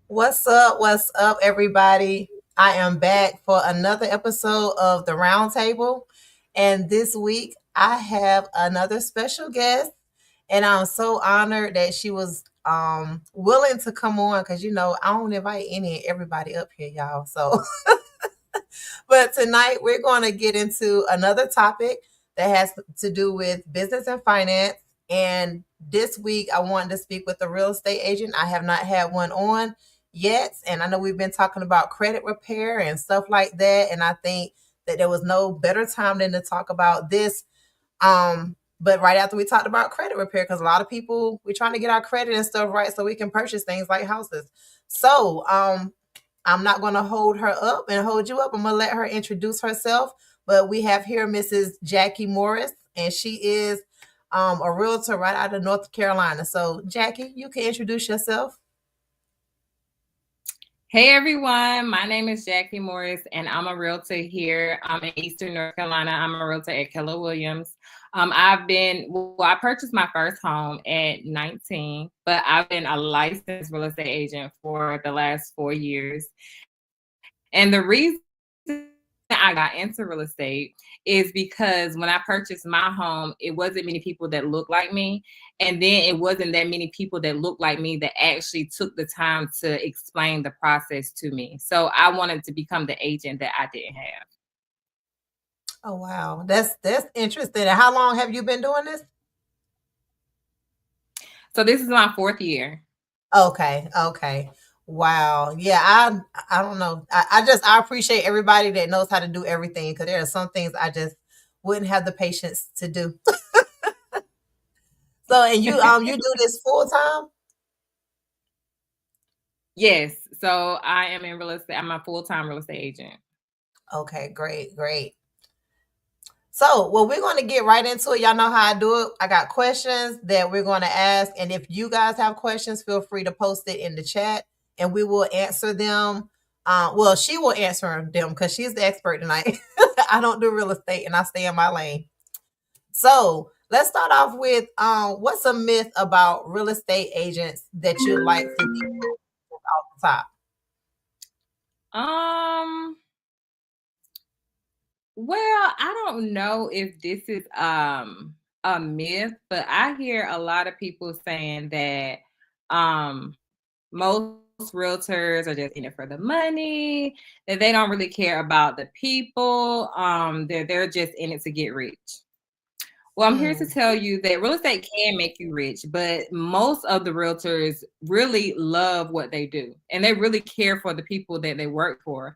What's up? What's up, everybody? I am back for another episode of the RoundTable. And this week, I have another special guest. And I'm so honored that she was willing to come on because, I don't invite any and everybody up here, y'all. So, but tonight, we're going to get into another topic that has to do with business and finance. And this week, I wanted to speak with a real estate agent. I have not had one on yet. And I know we've been talking about credit repair and stuff like that. And I think that there was no better time than to talk about this. But right after we talked about credit repair, because a lot of people, we're trying to get our credit and stuff right so we can purchase things like houses. So I'm not going to hold her up and hold you up. I'm going to let her introduce herself. But we have here Mrs. Jackie Morris, and she is a realtor right out of North Carolina. So, Jackie, you can introduce yourself. Hey everyone, my name is Jackie Morris and I'm a realtor here. I'm in Eastern North Carolina. I'm a realtor at Keller Williams. I purchased my first home at 19, but I've been a licensed real estate agent for the last 4 years. And the reason I got into real estate is because when I purchased my home, it wasn't many people that looked like me. And then it wasn't that many people that looked like me that actually took the time to explain the process to me. So I wanted to become the agent that I didn't have. Oh wow, that's interesting. And how long have you been doing this? So this is my 4th year. Okay. Wow. Yeah, I don't know. I appreciate everybody that knows how to do everything because there are some things I just wouldn't have the patience to do. So and you do this full time? Yes. So I am in real estate. I'm a full-time real estate agent. Okay, great. So, well, we're going to get right into it. Y'all know how I do it. I got questions that we're going to ask. And if you guys have questions, feel free to post it in the chat and we will answer them. Well, she will answer them because she's the expert tonight. I don't do real estate and I stay in my lane. So, let's start off with what's a myth about real estate agents that you'd like to be off the top? Um, well, I don't know if this is a myth, but I hear a lot of people saying that most realtors are just in it for the money, that they don't really care about the people. They're just in it to get rich. Well, I'm here to Mm, tell you that real estate can make you rich, but most of the realtors really love what they do and they really care for the people that they work for.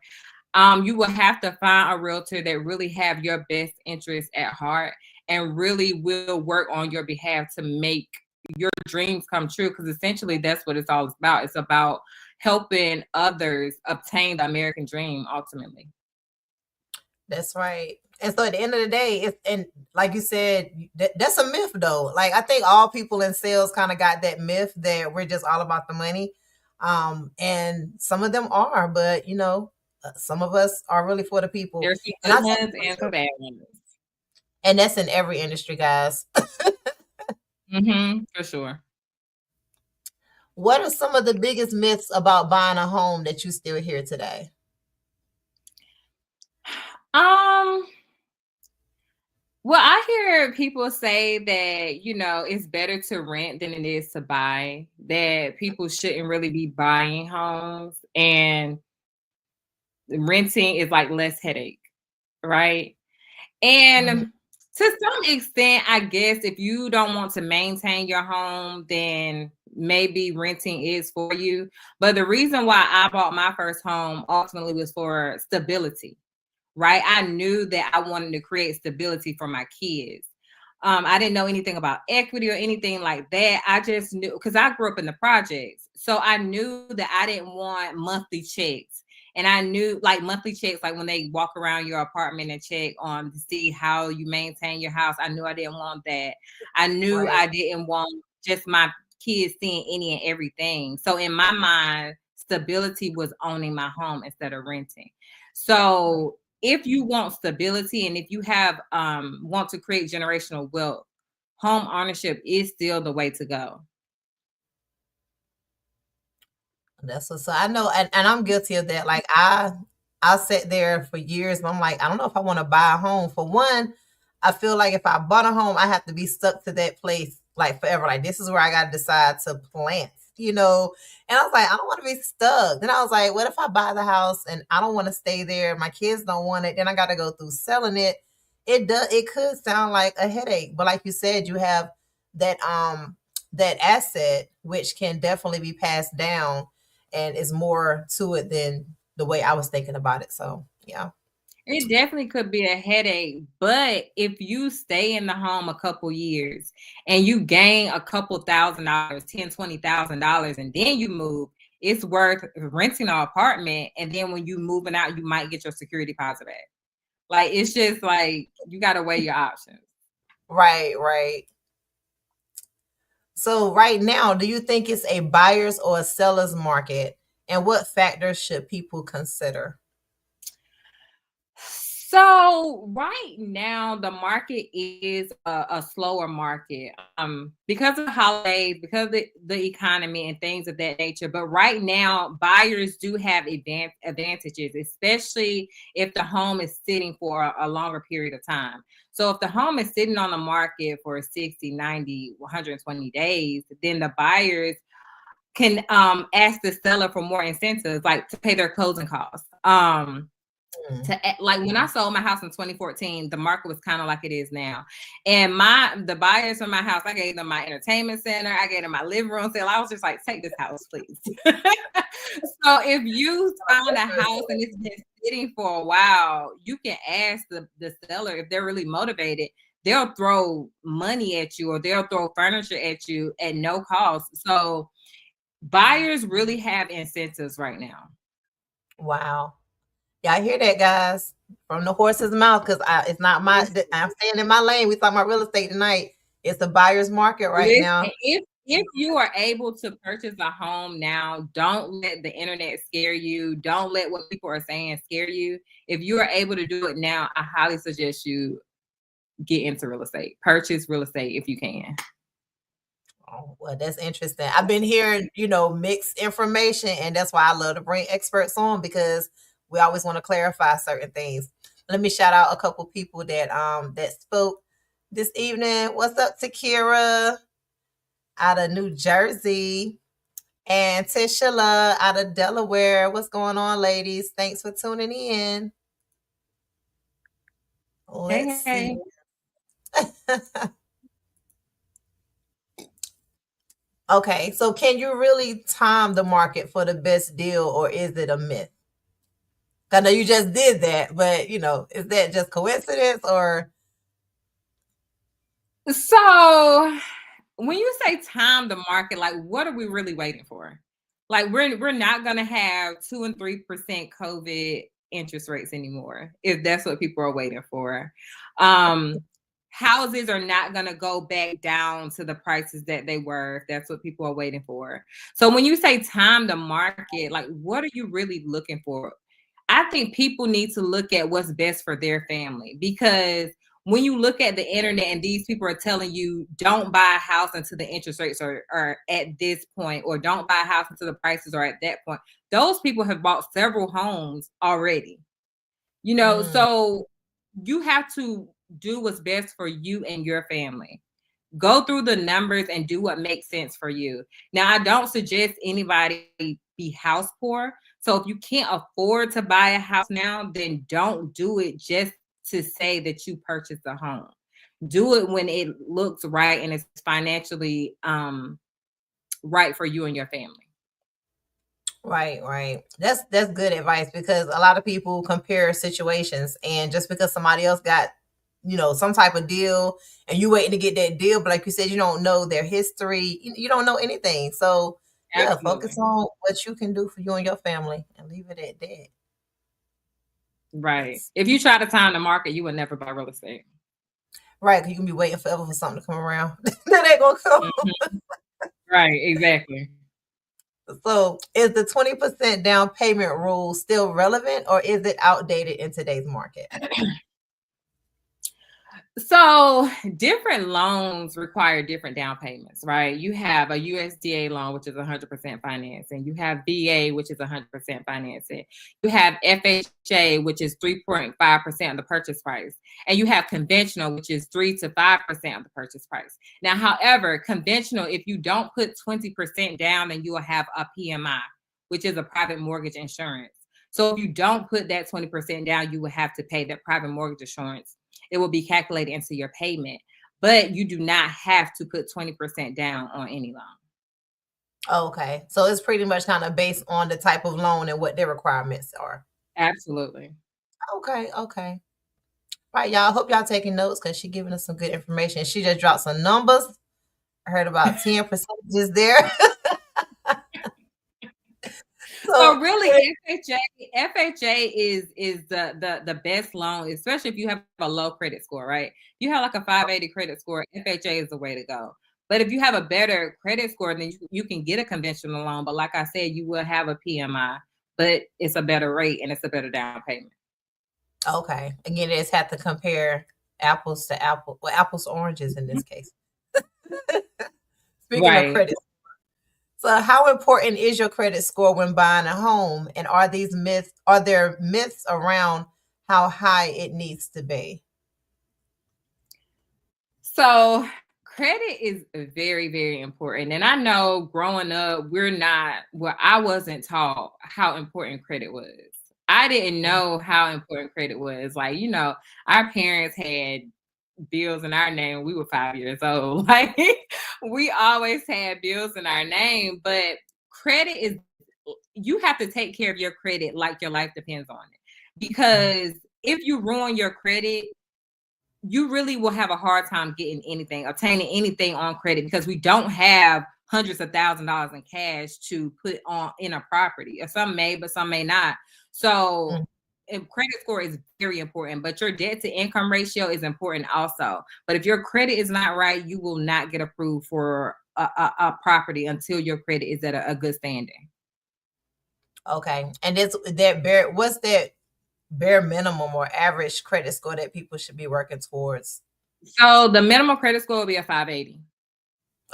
You will have to find a realtor that really have your best interests at heart and really will work on your behalf to make your dreams come true. Because essentially, that's what it's all about. It's about helping others obtain the American dream ultimately. that's right. And so at the end of the day, it's and like you said, that's a myth though. Like I think all people in sales kind of got that myth that we're just all about the money. And some of them are, but some of us are really for the people. There's some And I good tell ones you, and some bad ones. and that's in every industry, guys. For sure. What are some of the biggest myths about buying a home that you still hear today? Um, Well, I hear people say that, it's better to rent than it is to buy, that people shouldn't really be buying homes and renting is like less headache, right? Mhm. And to some extent, I guess if you don't want to maintain your home, then maybe renting is for you. But the reason why I bought my first home ultimately was for stability, right? I knew that I wanted to create stability for my kids. I didn't know anything about equity or anything like that. I just knew because I grew up in the projects. So I knew that I didn't want monthly checks. And I knew like monthly checks, like when they walk around your apartment and check on to see how you maintain your house. I knew I didn't want that. I knew Right. I didn't want just my kids seeing any and everything. So in my mind, stability was owning my home instead of renting. So if you want stability and if you have want to create generational wealth, home ownership is still the way to go. That's what, so I know, and I'm guilty of that. Like I sat there for years, but I'm like, I don't know if I want to buy a home. For one, I feel like if I bought a home, I have to be stuck to that place like forever. Like this is where I got to decide to plant, you know. And I was like, I don't want to be stuck. Then I was like, what if I buy the house and I don't want to stay there? My kids don't want it. Then I got to go through selling it. It does. It could sound like a headache, but like you said, you have that that asset which can definitely be passed down and it's more to it than the way I was thinking about it. So yeah. It definitely could be a headache, but if you stay in the home a couple years and you gain a couple $1,000, 10, $20,000, and then you move, it's worth renting an apartment. And then when you moving out, you might get your security deposit back. Like it's just like you gotta weigh your options. Right, right. So right now, do you think it's a buyer's or a seller's market? And what factors should people consider? So right now the market is a slower market because of the holidays, because of the economy and things of that nature. But right now buyers do have advantages, especially if the home is sitting for a longer period of time. So if the home is sitting on the market for 60, 90, 120 days, then the buyers can ask the seller for more incentives, like to pay their closing costs. To like when I sold my house in 2014, the market was kind of like it is now. And the buyers from my house, I gave them my entertainment center, I gave them my living room sale. I was just like, take this house, please. So if you find a house and it's been sitting for a while, you can ask the seller if they're really motivated. They'll throw money at you or they'll throw furniture at you at no cost. So buyers really have incentives right now. Wow. Yeah, I hear that, guys, from the horse's mouth because it's not my. I'm staying in my lane. We talking about real estate tonight. It's the buyer's market right Listen, now. if you are able to purchase a home now, don't let the internet scare you. Don't let what people are saying scare you. If you are able to do it now, I highly suggest you get into real estate. Purchase real estate if you can. Oh, well, that's interesting. I've been hearing, mixed information, and that's why I love to bring experts on because we always want to clarify certain things. Let me shout out a couple people that spoke this evening. What's up, Takira out of New Jersey, and Tishela out of Delaware. What's going on, ladies? Thanks for tuning in. Let's Hey, see. hey. Okay, so can you really time the market for the best deal, or is it a myth? I know you just did that, but is that just coincidence or? So when you say time the market, like what are we really waiting for? Like we're not gonna have 2 and 3% COVID interest rates anymore, if that's what people are waiting for. Um Houses are not gonna go back down to the prices that they were, if that's what people are waiting for. So when you say time the market, like what are you really looking for? I think people need to look at what's best for their family, because when you look at the internet and these people are telling you don't buy a house until the interest rates are at this point, or don't buy a house until the prices are at that point, those people have bought several homes already. Mm, So you have to do what's best for you and your family. Go through the numbers and do what makes sense for you. Now, I don't suggest anybody be house poor. So if you can't afford to buy a house now, then don't do it just to say that you purchased a home. Do it when it looks right and it's financially right for you and your family. right, right. That's good advice because a lot of people compare situations, and just because somebody else got some type of deal and you waiting to get that deal, but like you said, you don't know their history, you don't know anything. So yeah, focus Absolutely. on what you can do for you and your family and leave it at that. Right. That's If you try to time the market, you would never buy real estate. right, because you can be waiting forever for something to come around. That ain't gonna come. Mhm. Right, exactly. So is the 20% down payment rule still relevant or is it outdated in today's market? So different loans require different down payments, right? You have a USDA loan, which is 100% financing. You have VA, which is 100% financing. You have FHA, which is 3.5% of the purchase price. And you have conventional, which is 3 to 5% of the purchase price. Now, however, conventional, if you don't put 20% down, then you will have a PMI, which is a private mortgage insurance. So if you don't put that 20% down, you will have to pay that private mortgage insurance. It will be calculated into your payment, but you do not have to put 20% down on any loan. Okay. So it's pretty much kind of based on the type of loan and what their requirements are. Absolutely. Okay, okay. All right, y'all. Hope y'all taking notes because she giving us some good information. She just dropped some numbers. I heard about 10 percentages there. So So really, FHA is the best loan, especially if you have a low credit score, right? If you have like a 580 credit score, FHA is the way to go. But if you have a better credit score, then you can get a conventional loan. But like I said, you will have a PMI, but it's a better rate and it's a better down payment. okay. Again, they just have to compare apples to apple, well, apples to oranges in this case. Speaking of Right. credit. So how important is your credit score when buying a home? And are there myths around how high it needs to be? So credit is very, very important. And I know growing up, I wasn't taught how important credit was. I didn't know how important credit was. Like, our parents had bills in our name when we were 5 years old. Like, we always had bills in our name, but credit is, you have to take care of your credit like your life depends on it. Because if you ruin your credit, you really will have a hard time obtaining anything on credit, because we don't have hundreds of $1,000s in cash to put on in a property. Or some may, but some may not. So credit score is very important, but your debt to income ratio is important also. But if your credit is not right, you will not get approved for a property until your credit is at a good standing. Okay. And what's that bare minimum or average credit score that people should be working towards? So the minimum credit score will be a 580.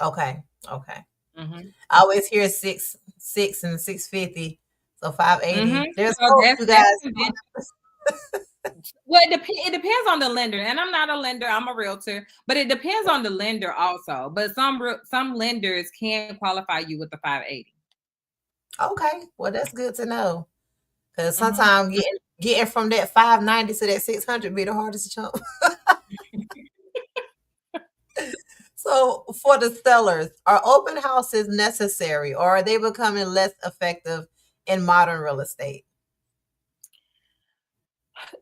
Okay. Okay. Mm-hmm. I always hear 6 and 650. So 580. There's So hope, that's you guys. well, it depends on the lender, and I'm not a lender, I'm a realtor, but it depends on the lender also. But some lenders can qualify you with the 580. Okay. Well, that's good to know. Because sometimes getting from that 590 to that 600 be the hardest jump. So for the sellers, are open houses necessary or are they becoming less effective in modern real estate?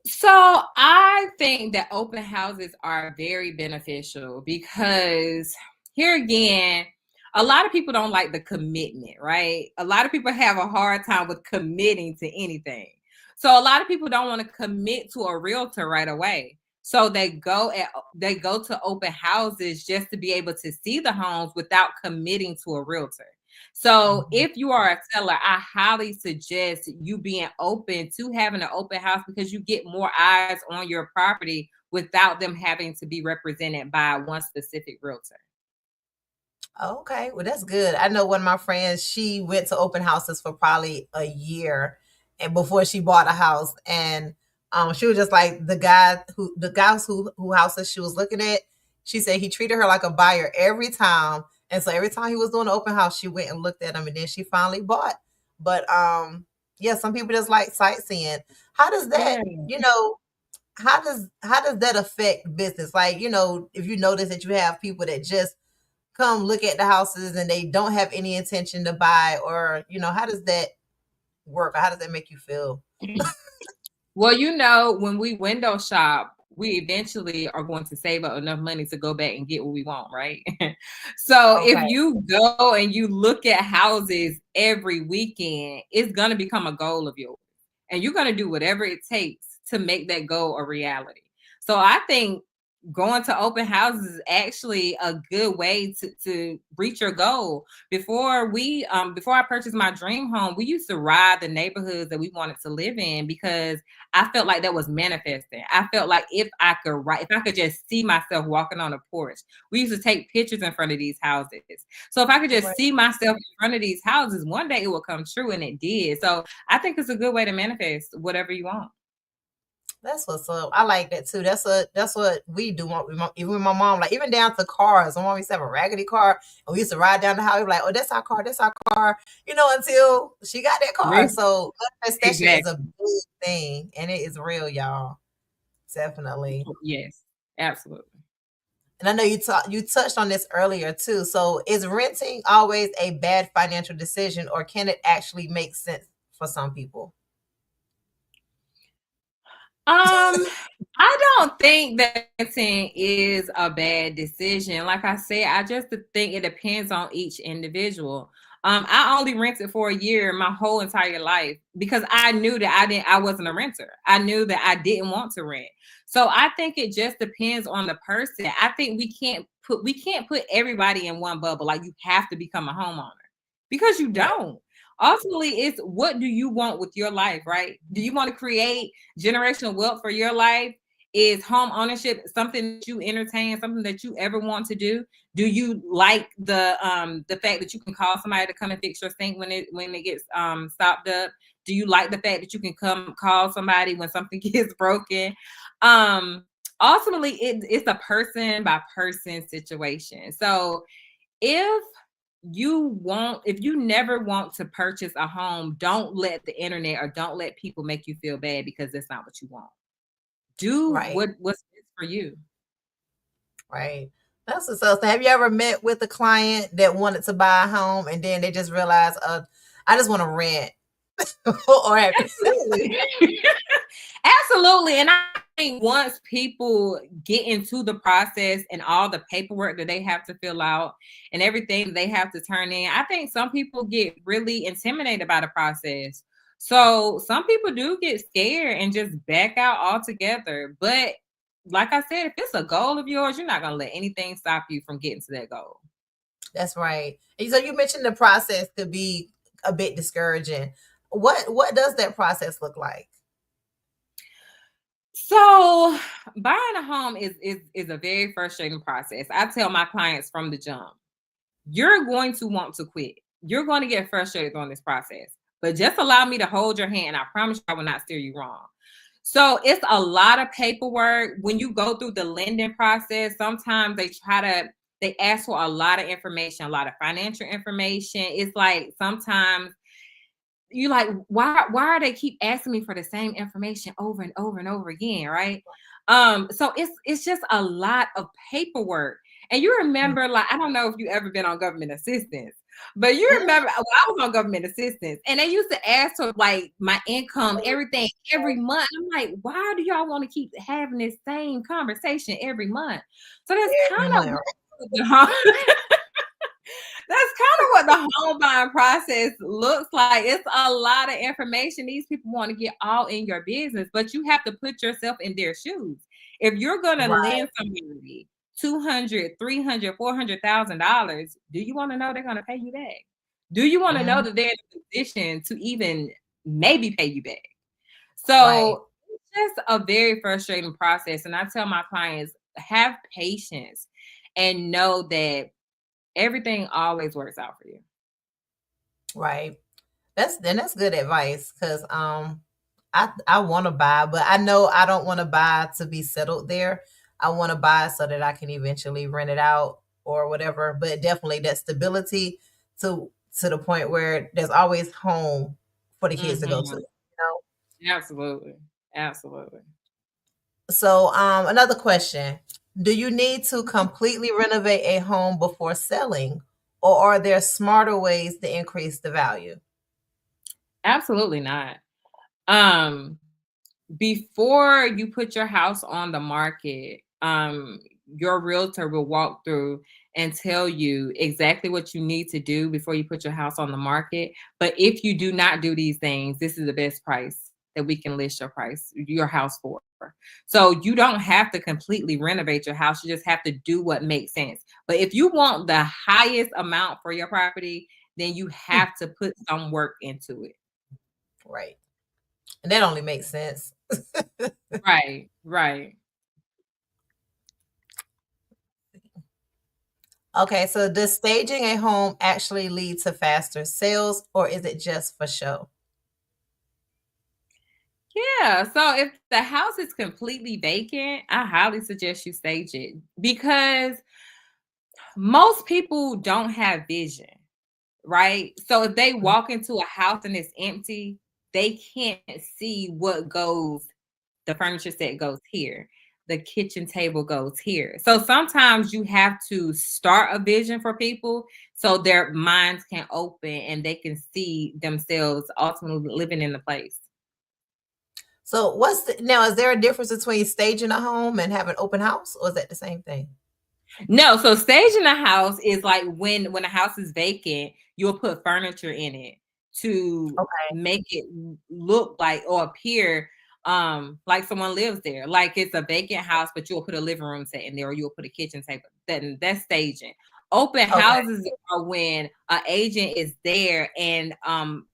So I think that open houses are very beneficial, because here again, a lot of people don't like the commitment, right? A lot of people have a hard time with committing to anything. So a lot of people don't want to commit to a realtor right away. So they go to open houses just to be able to see the homes without committing to a realtor. So Mhm. if you are a seller, I highly suggest you being open to having an open house, because you get more eyes on your property without them having to be represented by one specific realtor. Okay, well that's good. I know one of my friends, she went to open houses for probably a year and before she bought a house, and she was just like the guys who houses she was looking at, she said he treated her like a buyer every time. And so every time he was doing an open house, she went and looked at him and then she finally bought. But yeah, some people just like sightseeing. How does that, Yeah. how does that affect business? Like, if you notice that you have people that just come look at the houses and they don't have any intention to buy, or how does that work, or how does that make you feel? Well, when we window shop, we eventually are going to save up enough money to go back and get what we want, right? So if Okay. you go and you look at houses every weekend, it's going to become a goal of yours. And you're going to do whatever it takes to make that goal a reality. So I think going to open houses is actually a good way to reach your goal. Before I purchased my dream home, we used to ride the neighborhoods that we wanted to live in because I felt like that was manifesting. I felt like if I could just see myself walking on a porch. We used to take pictures in front of these houses. So if I could just Right. see myself in front of these houses, one day it will come true, and it did. So I think it's a good way to manifest whatever you want. That's what's up. I like that too. That's what we do. Even with my mom, like even down to cars. My mom used to have a raggedy car, and we used to ride down the highway, like, oh, that's our car, that's our car. Until she got that car. So manifestation is a Exactly. big thing, and it is real, y'all. Definitely. Yes, absolutely. And I know you touched on this earlier too. So is renting always a bad financial decision, or can it actually make sense for some people? I don't think that renting is a bad decision. Like I said, I just think it depends on each individual. I only rented for a year my whole entire life because I knew that I wasn't a renter. I knew that I didn't want to rent. So I think it just depends on the person. I think we can't put everybody in one bubble. Like you have to become a homeowner because you Right. don't. Ultimately, it's what do you want with your life, right? Do you want to create generational wealth for your life? Is home ownership something that you entertain, something that you ever want to do? Do you like the fact that you can call somebody to come and fix your sink when it gets stopped up? Do you like the fact that you can come call somebody when something gets broken? Ultimately, it's a person by person situation. So if if you never want to purchase a home, don't let the internet or don't let people make you feel bad because that's not what you want. Do Right. what's best for you. Right. That's what's up. So have you ever met with a client that wanted to buy a home and then they just realized, I just want to rent? or have, Absolutely. Absolutely. And I think once people get into the process and all the paperwork that they have to fill out and everything that they have to turn in, I think some people get really intimidated by the process. So some people do get scared and just back out altogether. But like I said, if it's a goal of yours, you're not going to let anything stop you from getting to that goal. that's right. And so you mentioned the process could be a bit discouraging. What does that process look like? So buying a home is a very frustrating process. I tell my clients from the jump, you're going to want to quit. You're going to get frustrated during this process. But just allow me to hold your hand. I promise you I will not steer you wrong. So it's a lot of paperwork. When you go through the lending process, sometimes they ask for a lot of information, a lot of financial information. It's like sometimes you like why are they keep asking me for the same information over and over and over again, right? So it's just a lot of paperwork. And you remember, like, I don't know if you ever been on government assistance, but you Mhm. remember, well, I was on government assistance and they used to ask for like my income, everything every month. I'm like, why do y'all want to keep having this same conversation every month? So that's Every kind month. of that's kind of what the home buying process looks like. It's a lot of information. These people want to get all in your business, but you have to put yourself in their shoes. If you're going to Right. lend somebody 200, 300, $400,000, do you want to know they're going to pay you back? Do you want to know Mhm. that they're in a position to even maybe pay you back? Right. So it's just a very frustrating process. And I tell my clients, have patience and know that everything always works out for you. Right. That's good advice because I want to buy, but I know I don't want to buy to be settled there. I want to buy so that I can eventually rent it out or whatever. But definitely that stability to to the point where there's always home for the kids to go to. Mhm. Absolutely. Absolutely. So another question: do you need to completely renovate a home before selling, or are there smarter ways to increase the value? Absolutely not. Um, Before you put your house on the market, your realtor will walk through and tell you exactly what you need to do before you put your house on the market. But if you do not do these things, this is the best price that we can list your house for. offer. So you don't have to completely renovate your house. You just have to do what makes sense. But if you want the highest amount for your property, then you have to put some work into it. Right. And that only makes sense. Right, right. Okay, so does staging a home actually lead to faster sales or is it just for show? Yeah. So if the house is completely vacant, I highly suggest you stage it because most people don't have vision, right? So if they Mhm. walk into a house and it's empty, they can't see what goes, the furniture set goes here, the kitchen table goes here. So sometimes you have to start a vision for people so their minds can open and they can see themselves ultimately living in the place. So now is there a difference between staging a home and having open house or is that the same thing? No, so staging a house is like when a house is vacant, you'll put furniture in it to Okay. make it look like or appear like someone lives there. Like it's a vacant house, but you'll put a living room set in there or you'll put a kitchen table. That's staging. Open Okay. houses are when an agent is there and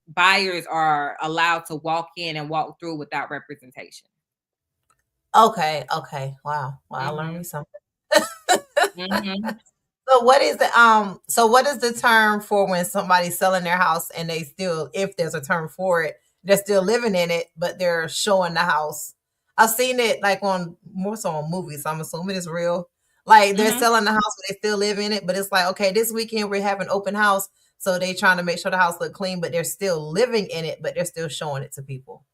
buyers are allowed to walk in and walk through without representation. Okay. Okay. Wow. Wow, I learned me Hmm. something. Hmm. So what is the term for when somebody's selling their house and they still, if there's a term for it, they're still living in it, but they're showing the house? I've seen it like on more so on movies. So I'm assuming it's real. Like they're Hmm. selling the house, but they still live in it. But it's like, okay, this weekend we're having open house, so they trying to make sure the house look clean, but they're still living in it, but they're still showing it to people.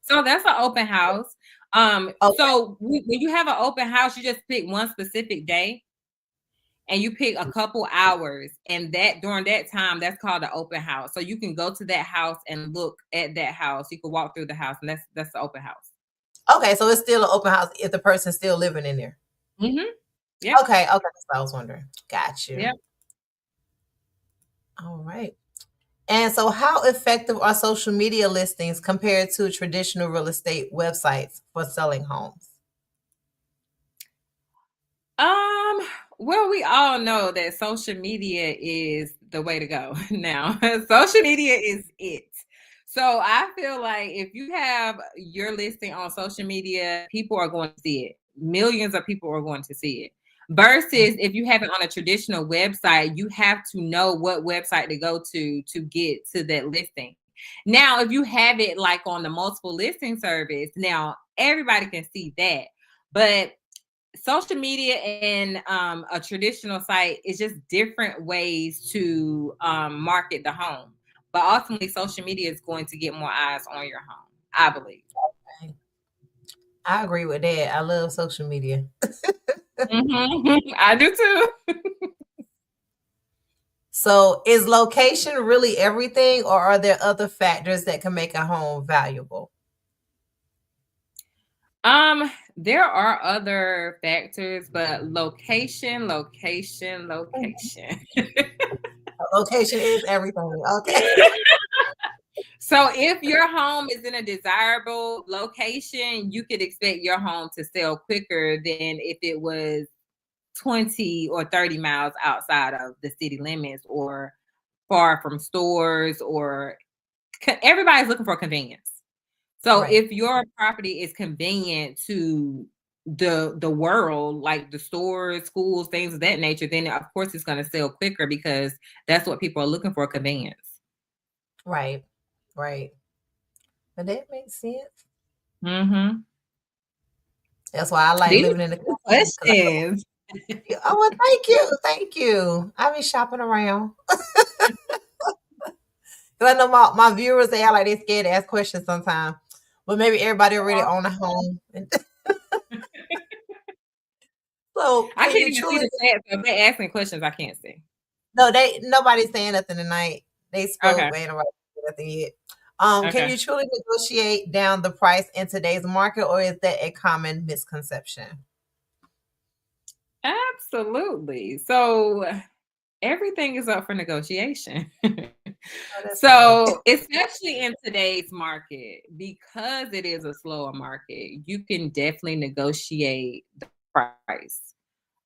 So that's an open house. Okay, So when you have an open house, you just pick one specific day and you pick a couple hours, and that during that time, that's called an open house. So you can go to that house and look at that house. You can walk through the house, and that's the open house. okay, so it's still an open house if the person's still living in there. Mm-hmm. Yep. Okay, okay, that's what I was wondering. Got you. Yep. All right. And so, how effective are social media listings compared to traditional real estate websites for selling homes? Um, well, we all know that social media is the way to go now. Social media is it. So I feel like if you have your listing on social media, people are going to see it. Millions of people are going to see it. Versus if you have it on a traditional website, you have to know what website to go to get to that listing. Now, if you have it like on the multiple listing service, now everybody can see that. But social media and a traditional site is just different ways to market the home. But ultimately, social media is going to get more eyes on your home, I believe. I agree with that. I love social media. I do too. So, is location really everything, or are there other factors that can make a home valuable? There are other factors, but location, location, Mhm. location. Location is everything. Okay. So if your home is in a desirable location, you could expect your home to sell quicker than if it was 20 or 30 miles outside of the city limits or far from stores or everybody's looking for convenience. So Right. if your property is convenient to the world, like the stores, schools, things of that nature, then of course it's going to sell quicker because that's what people are looking for, convenience. Right. Right. But that makes sense. Mm-hmm. That's why I like These living in the are country because I don't. questions. Oh, well, thank you. Thank you. I be shopping around. Because I know my viewers, they are like they scared to ask questions sometimes. But maybe everybody already own a home. So I can can't you even see truly the chat, so if they're asking questions, I can't see. no, nobody's saying nothing tonight. They spoke, Okay. but ain't nobody said nothing yet. Can Okay. you truly negotiate down the price in today's market, or is that a common misconception? Absolutely. So everything is up for negotiation. Oh, that's funny. So, especially in today's market, because it is a slower market, you can definitely negotiate the price.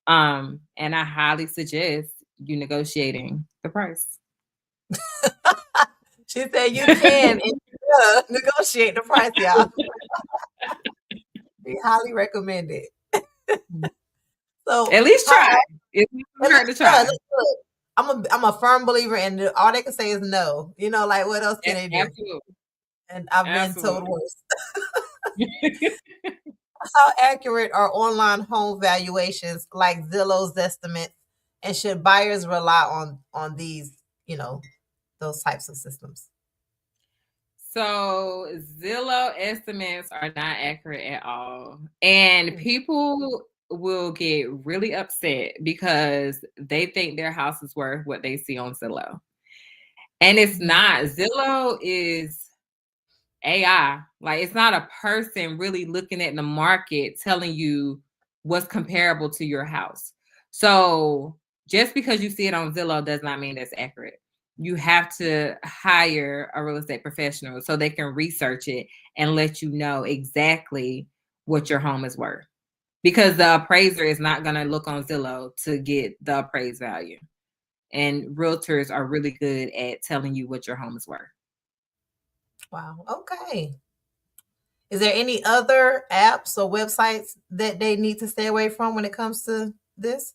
And I highly suggest you negotiating the price. She said you can and you will negotiate the price, y'all. We highly recommend it. So At least how try. It's not at hurt to least try. try. Look, I'm a firm believer in all they can say is no. Like what else can they do? Absolutely. And I've been told Absolutely. worse. How accurate are online home valuations like Zillow's estimates, and should buyers rely on these, those types of systems? So Zillow estimates are not accurate at all. And people will get really upset because they think their house is worth what they see on Zillow. And it's Mhm. not. Zillow is AI. Like, it's not a person really looking at the market telling you what's comparable to your house. So just because you see it on Zillow does not mean that's accurate. You have to hire a real estate professional so they can research it and let you know exactly what your home is worth. Because the appraiser is not going to look on Zillow to get the appraised value. And realtors are really good at telling you what your home is worth. Wow. Okay. Is there any other apps or websites that they need to stay away from when it comes to this?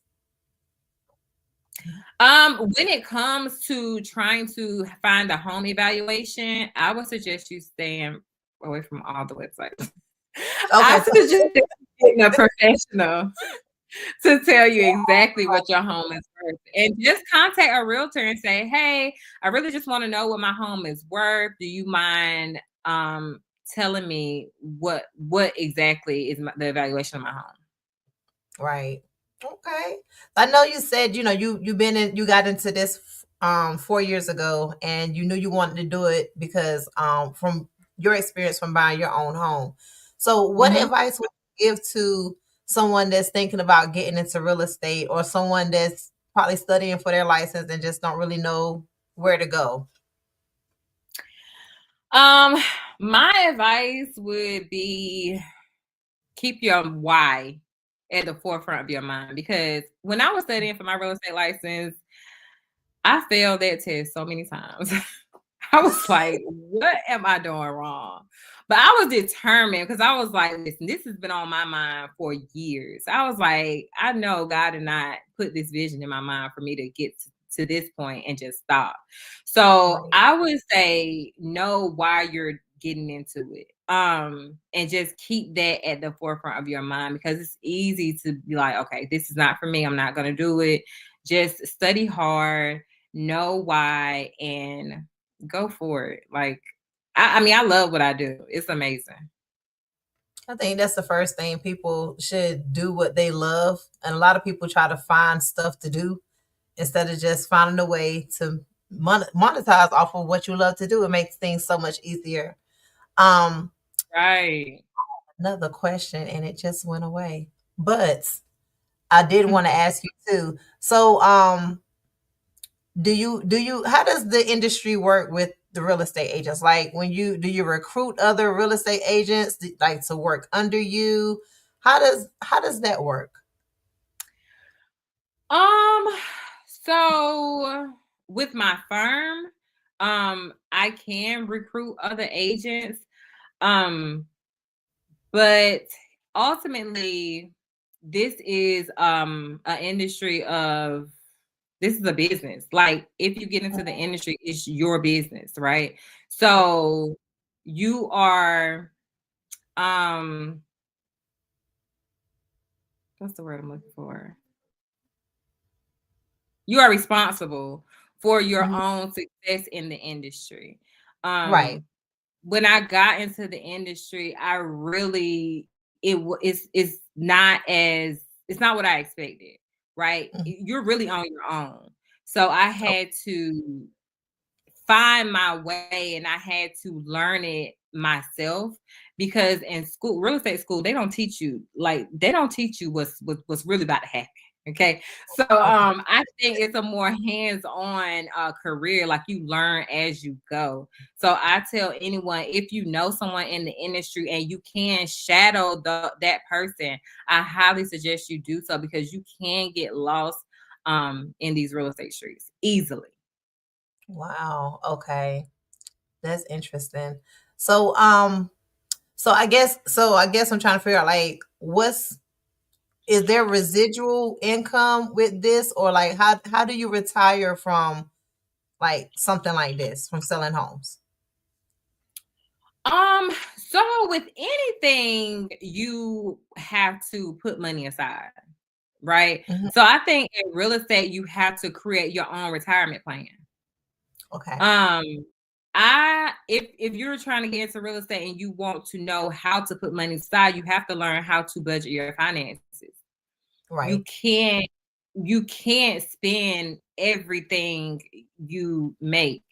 When it comes to trying to find a home evaluation, I would suggest you staying away from all the websites. Okay, I so suggest getting a professional to tell you exactly what your home is worth. And just contact a realtor and say, hey, I really just want to know what my home is worth. Do you mind telling me what exactly is the evaluation of my home? right. Okay. I know you said, you got into this 4 years ago, and you knew you wanted to do it because from your experience from buying your own home. So what Mm-hmm. advice would you give to someone that's thinking about getting into real estate, or someone that's probably studying for their license and just don't really know where to go? Um, my advice would be keep your why at the forefront of your mind, because when I was studying for my real estate license, I failed that test so many times. I was like, what am I doing wrong? But I was determined because I was like, listen, this has been on my mind for years. I was like, I know God did not put this vision in my mind for me to get to this point and just stop. So Right. I would say know why you're getting into it. And just keep that at the forefront of your mind, because it's easy to be like, okay, this is not for me. I'm not going to do it. Just study hard, know why, and go for it. Like, I mean, I love what I do. It's amazing. I think that's the first thing. People should do what they love. And a lot of people try to find stuff to do instead of just finding a way to monetize off of what you love to do. It makes things so much easier. Um, Right. Another question, and it just went away. But I did want to ask you too. So, do you how does the industry work with the real estate agents? Like, when do you recruit other real estate agents, like, to work under you? How does that work? Um, so with my firm, I can recruit other agents. Um, but ultimately, this is an industry of this is a business. Like, if you get into the industry, it's your business, right? So you are um what's the word I'm looking for? You are responsible for your Mhm. own success in the industry. Right. When I got into the industry, I really it's not as it's not what I expected, right? Mhm. You're really on your own. So I Oh, had to find my way, and I had to learn it myself, because in school, real estate school, they don't teach you what's really about to happen. Okay. So Okay. I think it's a more hands-on career, like you learn as you go. So I tell anyone, if you know someone in the industry and you can shadow that person, I highly suggest you do so because you can get lost in these real estate streets easily. Wow. Okay. That's interesting. So I guess I'm trying to figure out like what's is there residual income with this, or like how do you retire from like something like this, from selling homes? So with anything, you have to put money aside, right? Mhm. So I think in real estate, you have to create your own retirement plan. Okay. Um, if you're trying to get into real estate and you want to know how to put money aside, you have to learn how to budget your finances. You Right. can't you can't spend everything you make.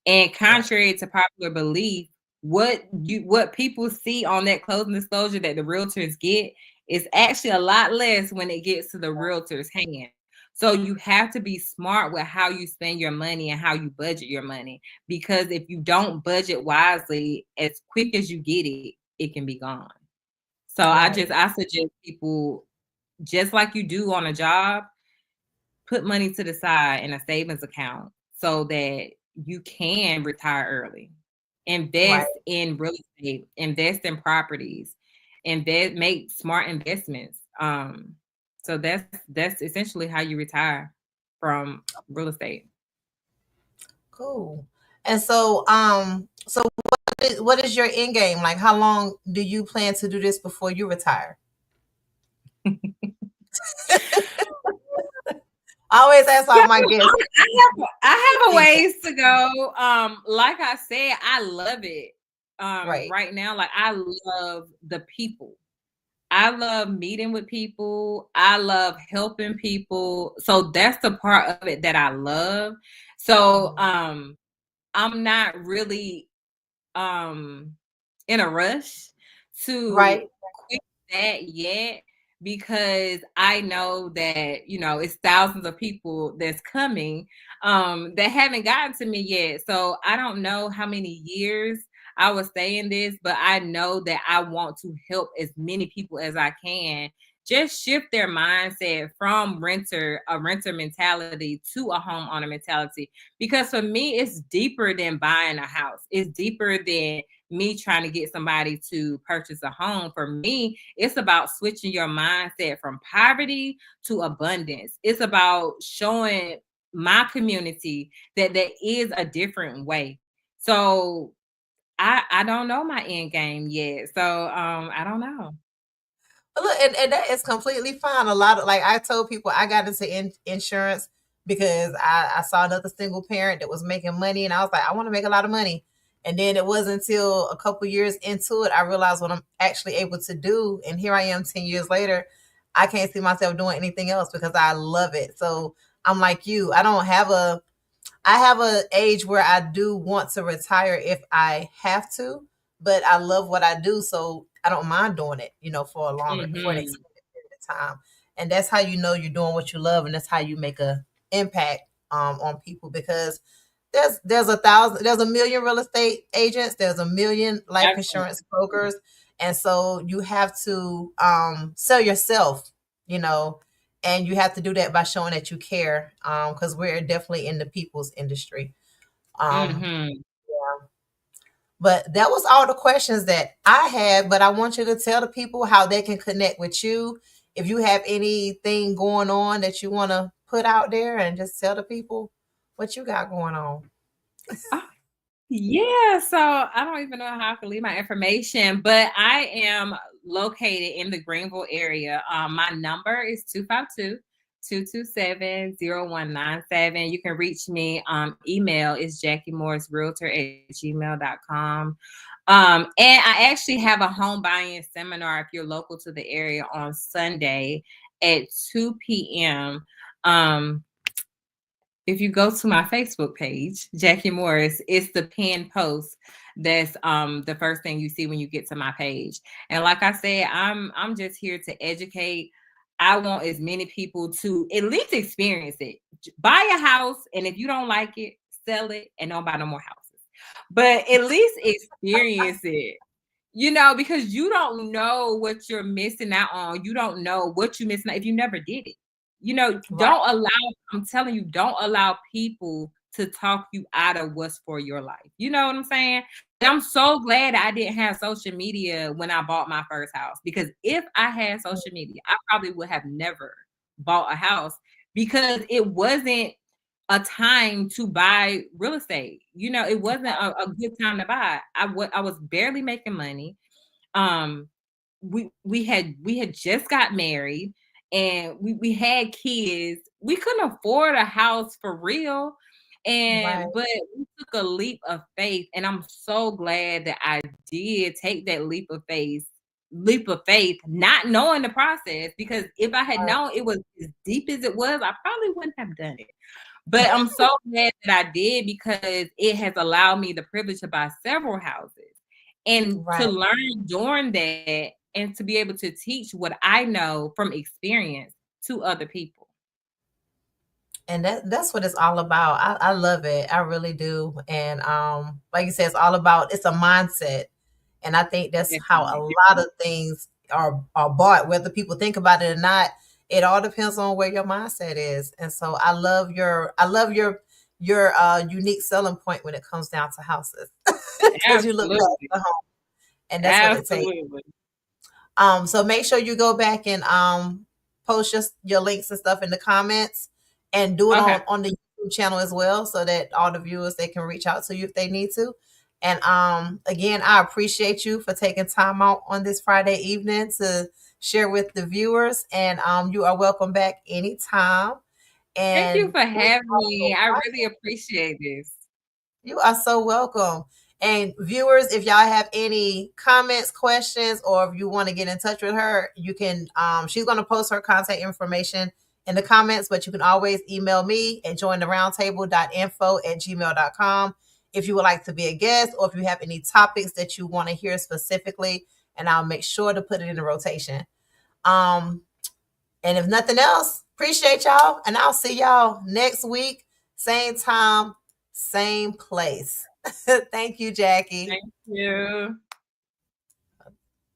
And Right. contrary to popular belief, what people see on that closing disclosure that the realtors get is actually a lot less when it gets to the realtor's hand. So you have to be smart with how you spend your money and how you budget your money, because if you don't budget wisely, as quick as you get it, it can be gone. So Right. I suggest people, just like you do on a job, put money to the side in a savings account so that you can retire early. Right. Invest in real estate, invest in properties, make smart investments. So that's essentially how you retire from real estate. Cool. And so what is your end game? Like how long do you plan to do this before you retire? I always ask So all my guests I have a these things. ways to go. Like I said, I love it. Right. Right now, like I love the people. I love meeting with people. I love helping people. So that's the part of it that I love. So Mhm. I'm not really um in a rush to Right. quit that yet, because I know that, it's thousands of people that's coming that haven't gotten to me yet. So I don't know how many years I will stay in this, but I know that I want to help as many people as I can just shift their mindset from a renter mentality to a homeowner mentality. Because for me, it's deeper than buying a house. It's deeper than me trying to get somebody to purchase a home. For me, it's about switching your mindset from poverty to abundance. It's about showing my community that there is a different way. So I don't know my end game yet. So I don't know. Look, and that is completely fine. A lot of like I told people I got into insurance because I saw another single parent that was making money, and I was like, I want to make a lot of money. And then it wasn't until a couple years into it I realized what I'm actually able to do. And here I am 10 years later. I can't see myself doing anything else because I love it. So I'm like you. I have a age where I do want to retire if I have to, but I love what I do, so I don't mind doing it, for an Hmm. extended period of time. And that's how you know you're doing what you love, and that's how you make a impact on people, because there's a million real estate agents, there's a million life insurance Absolutely. brokers, and so you have to sell yourself, you know, and you have to do that by showing that you care, because we're definitely in the people's industry. um Hmm. but that was all the questions that I had, but I want you to tell the people how they can connect with you, if you have anything going on that you want to put out there, and just tell the people what you got going on. Yeah, so I don't even know how I can leave my information, but I am located in the Greenville area. My number is 252-227-0197. You can reach me. Email is JackieMorrisRealtor@gmail.com. And I actually have a home buying seminar if you're local to the area on Sunday at 2 p.m. If you go to my Facebook page, Jackie Morris, it's the pinned post. That's the first thing you see when you get to my page. And like I said, I'm just here to educate. I want as many people to at least experience it. Buy a house, and if you don't like it, sell it and don't buy no more houses. But at least experience it. Because you don't know what you're missing out on. You don't know what you're missing out if you never did it. Right, Don't allow, I'm telling you, don't allow people to talk you out of what's for your life. You know what I'm saying? And I'm so glad I didn't have social media when I bought my first house, because if I had social media, I probably would have never bought a house, because it wasn't a time to buy real estate. It wasn't a good time to buy. I was barely making money. Um, we had just got married, and we had kids. We couldn't afford a house for real. right, But we took a leap of faith, and I'm so glad that I did take that leap of faith, not knowing the process, because if I had right, known it was as deep as it was, I probably wouldn't have done it. But I'm so glad that I did, because it has allowed me the privilege to buy several houses and to right. learn during that, and to be able to teach what I know from experience to other people. And that's what it's all about. I love it. I really do. And like you said, it's all about, it's a mindset. And I think that's how a Definitely. lot of things are bought, whether people think about it or not. It all depends on where your mindset is. And so I love your unique selling point when it comes down to houses. Because you look past Absolutely. the home, and that's what it takes. Absolutely. So make sure you go back and post your links and stuff in the comments, and do it Okay. on the YouTube channel as well, so that all the viewers, they can reach out to you if they need to. And again, I appreciate you for taking time out on this Friday evening to share with the viewers. And you are welcome back anytime. Thank you And for having me. I really appreciate this. you are so welcome. And viewers, if y'all have any comments, questions, or if you want to get in touch with her, you can, she's going to post her contact information in the comments, but you can always email me at jointheroundtable.info@gmail.com if you would like to be a guest, or if you have any topics that you want to hear specifically, and I'll make sure to put it in the rotation. Um, and if nothing else, appreciate y'all. And I'll see y'all next week, same time, same place. Thank you, Jackie. Thank you.